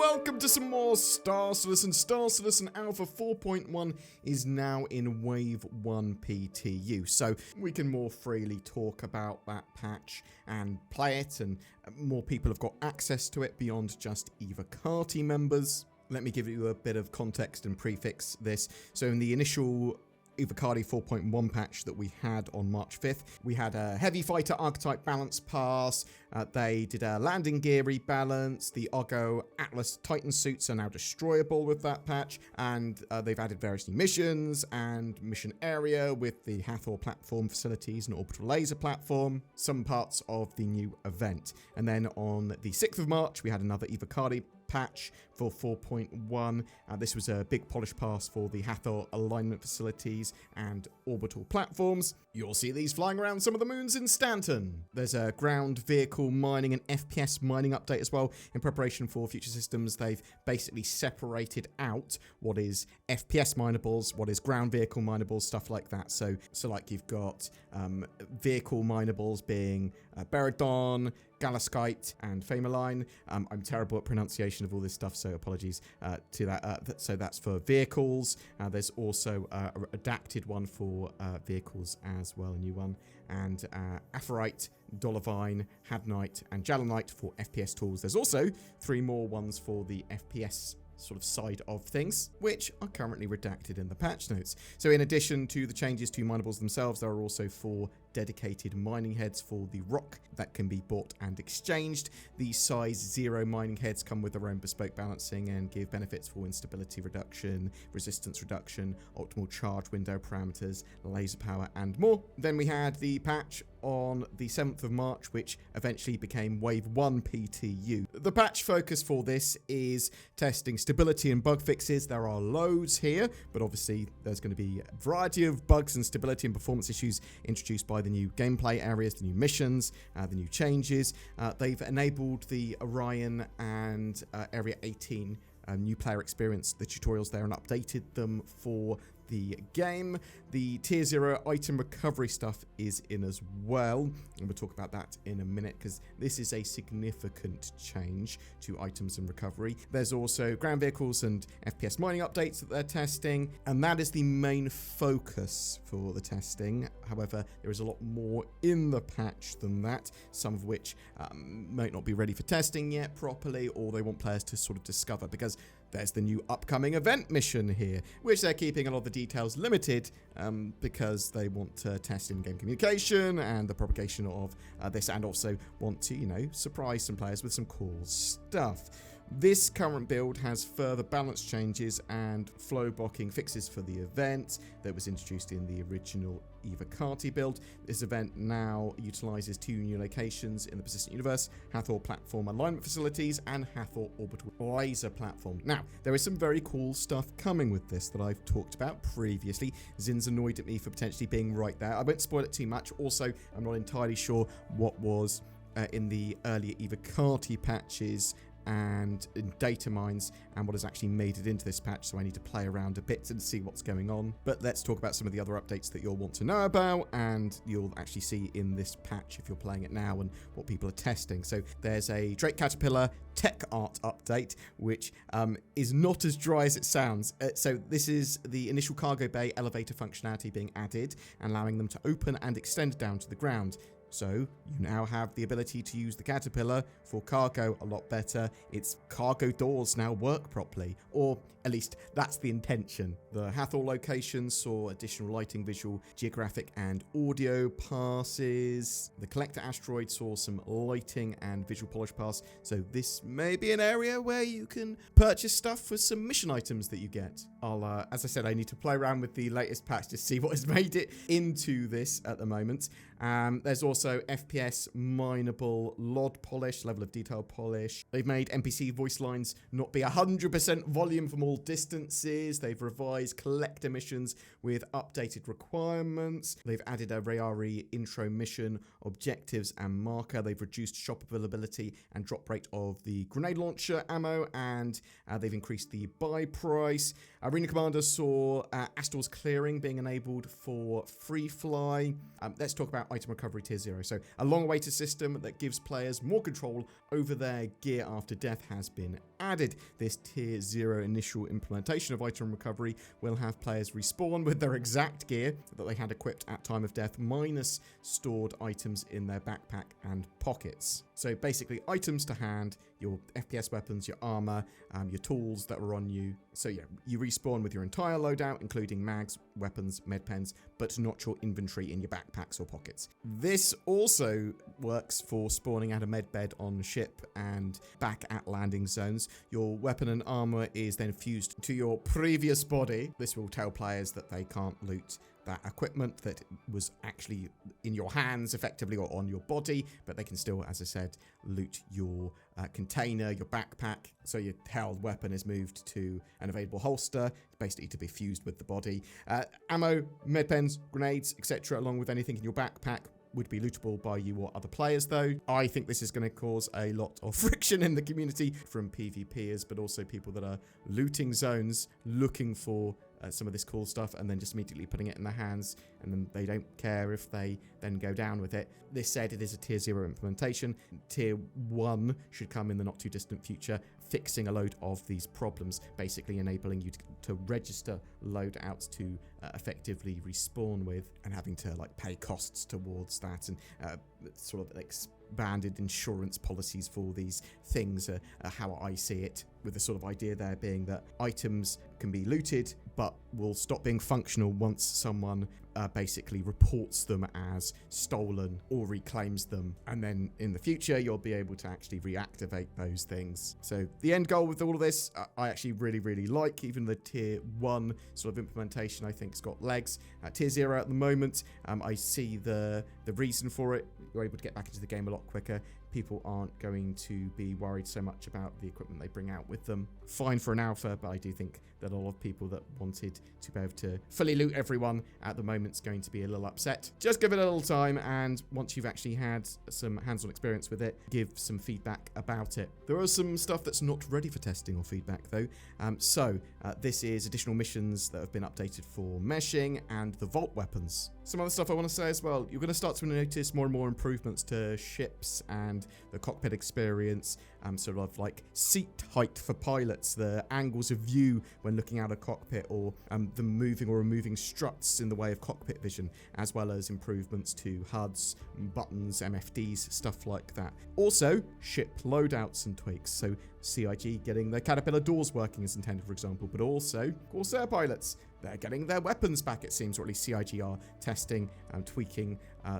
welcome to some more Star Citizen. Star Citizen Alpha 4.1 is now in Wave 1 PTU, so we can more freely talk about that patch and play it, and more people have got access to it beyond just Evocati members. Let me give you a bit of context and prefix this. So in the initial Evocati 4.1 patch that we had on March 5th, we had a heavy fighter archetype balance pass. They did a landing gear rebalance. The Argo Atlas Titan suits are now destroyable with that patch, and they've added various new missions and mission area with the Hathor platform facilities and orbital laser platform, some parts of the new event. And then on the 6th of March, we had another Evocati patch for 4.1. This was a big polish pass for the Hathor alignment facilities and orbital platforms. You'll see these flying around some of the moons in Stanton. There's a ground vehicle mining and FPS mining update as well. In preparation for future systems, they've basically separated out what is FPS minables, what is ground vehicle minables, stuff like that. So like you've got vehicle minables being Beridon, Galaskite, and Famaline. I'm terrible at pronunciation of all this stuff, so apologies to that. So that's for vehicles. There's also a adapted one for vehicles as well, a new one. And Aphorite, Dollarvine, Hadnite, and Jalonite for FPS tools. There's also 3 more ones for the FPS sort of side of things, which are currently redacted in the patch notes. So in addition to the changes to minables themselves, there are also 4 dedicated mining heads for the rock that can be bought and exchanged. These size 0 mining heads come with their own bespoke balancing and give benefits for instability reduction, resistance reduction, optimal charge window parameters, laser power, and more. Then we had the patch on the 7th of March, which eventually became Wave 1 PTU. The patch focus for this is testing stability and bug fixes. There are loads here, but obviously there's going to be a variety of bugs and stability and performance issues introduced by the new gameplay areas, the new missions, the new changes. They've enabled the Orion and Area 18 new player experience, the tutorials there, and updated them for the game. The Tier 0 item recovery stuff is in as well, and we'll talk about that in a minute because this is a significant change to items and recovery. There's also ground vehicles and FPS mining updates that they're testing, and that is the main focus for the testing. However, there is a lot more in the patch than that, some of which might not be ready for testing yet properly, or they want players to sort of discover, because there's the new upcoming event mission here, which they're keeping a lot of the details limited because they want to test in-game communication and the propagation of this, and also want to, surprise some players with some cool stuff. This current build has further balance changes and flow blocking fixes for the event that was introduced in the original Evocati build. This event now utilizes 2 new locations in the persistent universe: Hathor platform alignment facilities and Hathor orbital laser platform. Now, there is some very cool stuff coming with this that I've talked about previously. Zin's annoyed at me for potentially being right there. I won't spoil it too much. Also, I'm not entirely sure what was in the earlier Evocati patches and in data mines and what has actually made it into this patch, so I need to play around a bit and see what's going on. But let's talk about some of the other updates that you'll want to know about and you'll actually see in this patch if you're playing it now and what people are testing. So there's a Drake Caterpillar tech art update, which is not as dry as it sounds. So this is the initial cargo bay elevator functionality being added and allowing them to open and extend down to the ground. So you now have the ability to use the Caterpillar for cargo a lot better. Its cargo doors now work properly, or at least that's the intention. The Hathor locations saw additional lighting, visual, geographic, and audio passes. The Collector asteroid saw some lighting and visual polish pass, so this may be an area where you can purchase stuff for some mission items that you get. As I said, I need to play around with the latest patch to see what has made it into this at the moment. There's also FPS mineable LOD polish, level of detail polish. They've made NPC voice lines not be 100% volume from all distances. They've revised collector missions with updated requirements. They've added a Rayari intro mission, objectives, and marker. They've reduced shop availability and drop rate of the grenade launcher ammo, and they've increased the buy price. Arena Commander saw Astor's clearing being enabled for free fly. Let's talk about item recovery tier 0. So a long-awaited system that gives players more control over their gear after death has been added this tier 0 initial implementation of item recovery will have players respawn with their exact gear that they had equipped at time of death, minus stored items in their backpack and pockets. So basically items to hand, your FPS weapons, your armor, your tools that were on you. So yeah, you respawn with your entire loadout, including mags, weapons, med pens, but not your inventory in your backpacks or pockets. This also works for spawning at a med bed on ship and back at landing zones. Your weapon and armor is then fused to your previous body. This will tell players that they can't loot that equipment that was actually in your hands effectively or on your body, but they can still, as I said, loot your container, your backpack. So your held weapon is moved to an available holster, basically to be fused with the body. Ammo, med pens, grenades, etc., along with anything in your backpack would be lootable by you or other players, though. I think this is going to cause a lot of friction in the community from PvPers, but also people that are looting zones, looking for some of this cool stuff, and then just immediately putting it in their hands, and then they don't care if they then go down with it. This said, it is a tier 0 implementation. Tier 1 should come in the not too distant future, fixing a load of these problems, basically enabling you to register loadouts to effectively respawn with, and having to like pay costs towards that, and sort of expanded insurance policies for these things, how I see it, with the sort of idea there being that items can be looted but will stop being functional once someone basically reports them as stolen or reclaims them, and then in the future you'll be able to actually reactivate those things. So the end goal with all of this, I actually really like. Even the tier 1 sort of implementation I think has got legs. Tier 0 at the moment, I see the reason for it. You're able to get back into the game a lot quicker. People aren't going to be worried so much about the equipment they bring out with them. Fine for an alpha, but I do think that a lot of people that wanted to be able to fully loot everyone at the moment is going to be a little upset. Just give it a little time, and once you've actually had some hands-on experience with it, give some feedback about it. There are some stuff that's not ready for testing or feedback though. This is additional missions that have been updated for meshing and the vault weapons. Some other stuff I want to say as well, you're going to start to notice more and more improvements to ships and the cockpit experience, sort of like seat height for pilots, the angles of view when looking out a cockpit, or the moving or removing struts in the way of cockpit vision, as well as improvements to HUDs, buttons, MFDs, stuff like that. Also, ship loadouts and tweaks, so CIG getting their Caterpillar doors working as intended, for example, but also Corsair pilots, they're getting their weapons back, it seems, or at least CIG are testing and tweaking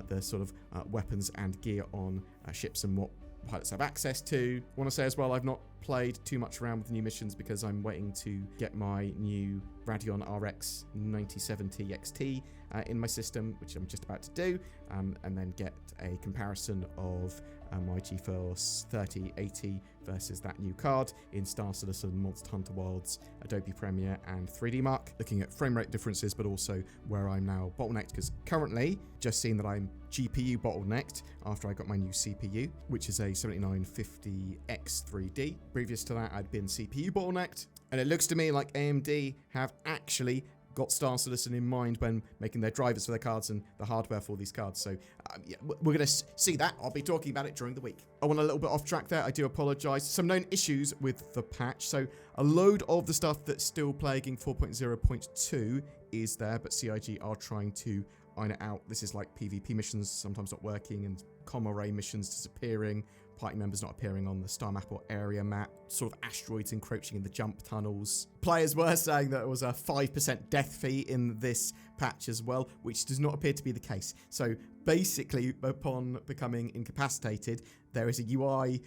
the sort of weapons and gear on ships and what pilots have access to. I want to say as well, I've not played too much around with new missions because I'm waiting to get my new Radeon RX 9070 XT in my system, which I'm just about to do, and then get a comparison of my GeForce 3080 versus that new card in Star Citizen, Monster Hunter Wilds, Adobe Premiere, and 3D Mark, looking at frame rate differences, but also where I'm now bottlenecked, because currently, just seeing that I'm GPU bottlenecked after I got my new CPU, which is a 7950X3D. Previous to that, I'd been CPU bottlenecked, and it looks to me like AMD have actually got Star Citizen in mind when making their drivers for their cards and the hardware for these cards. So yeah, we're going to see that. I'll be talking about it during the week. I went a little bit off track there. I do apologize. Some known issues with the patch. So a load of the stuff that's still plaguing 4.0.2 is there, but CIG are trying to iron it out. This is like PvP missions sometimes not working, and comm array missions disappearing, party members not appearing on the star map or area map, sort of asteroids encroaching in the jump tunnels. Players were saying that it was a 5% death fee in this patch as well, which does not appear to be the case. So basically, upon becoming incapacitated, there is a UI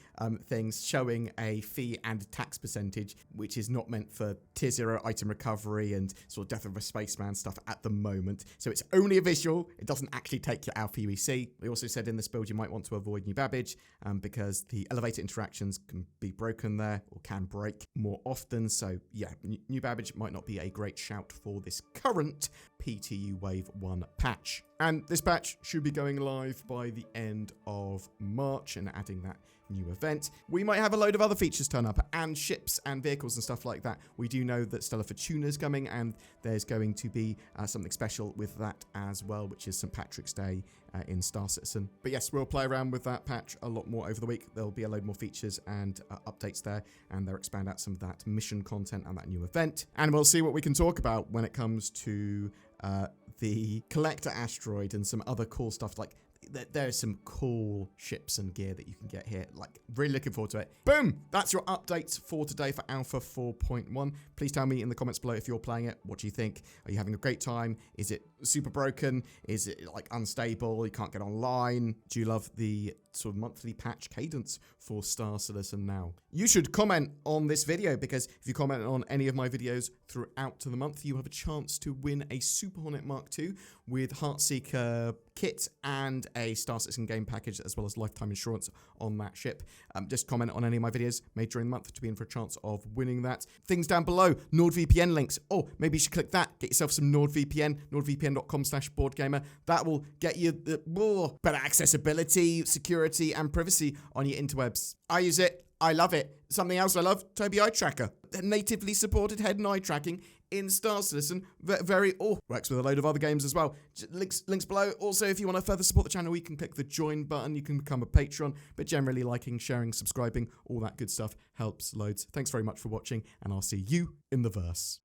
thing showing a fee and tax percentage, which is not meant for tier 0 item recovery and sort of death of a spaceman stuff at the moment. So it's only a visual. It doesn't actually take you out of PvC. We also said in this build you might want to avoid new babbage because the elevator interactions can be broken there, or can break more often. So yeah, new babbage might not be a great shout for this current PTU Wave 1 patch. And this patch should be going live by the end of March and adding that new event. We might have a load of other features turn up and ships and vehicles and stuff like that. We do know that Stellar Fortuna is coming, and there's going to be something special with that as well, which is St. Patrick's Day in Star Citizen. But yes, we'll play around with that patch a lot more over the week. There'll be a load more features and updates there, and they'll expand out some of that mission content and that new event. And we'll see what we can talk about when it comes to the Collector Asteroid and some other cool stuff. Like, there's some cool ships and gear that you can get here. Like, really looking forward to it. Boom! That's your updates for today for Alpha 4.1. Please tell me in the comments below if you're playing it. What do you think? Are you having a great time? Is it super broken? Is it like unstable? You can't get online? Do you love the sort of monthly patch cadence for Star Citizen now? You should comment on this video, because if you comment on any of my videos throughout the month, you have a chance to win a Super Hornet Mark II with Heartseeker kit and a Star Citizen game package, as well as lifetime insurance on that ship. Just comment on any of my videos made during the month to be in for a chance of winning that. Things down below, NordVPN links. Oh, maybe you should click that. Get yourself some NordVPN, nordvpn.com/BoredGamer. That will get you the more better accessibility, security, and privacy on your interwebs. I use it. I love it. Something else I love, Toby Eye Tracker. Natively supported head and eye tracking in Star Citizen. Works with a load of other games as well. Links below. Also, if you want to further support the channel, you can click the join button. You can become a patron. But generally, liking, sharing, subscribing, all that good stuff helps loads. Thanks very much for watching, and I'll see you in the verse.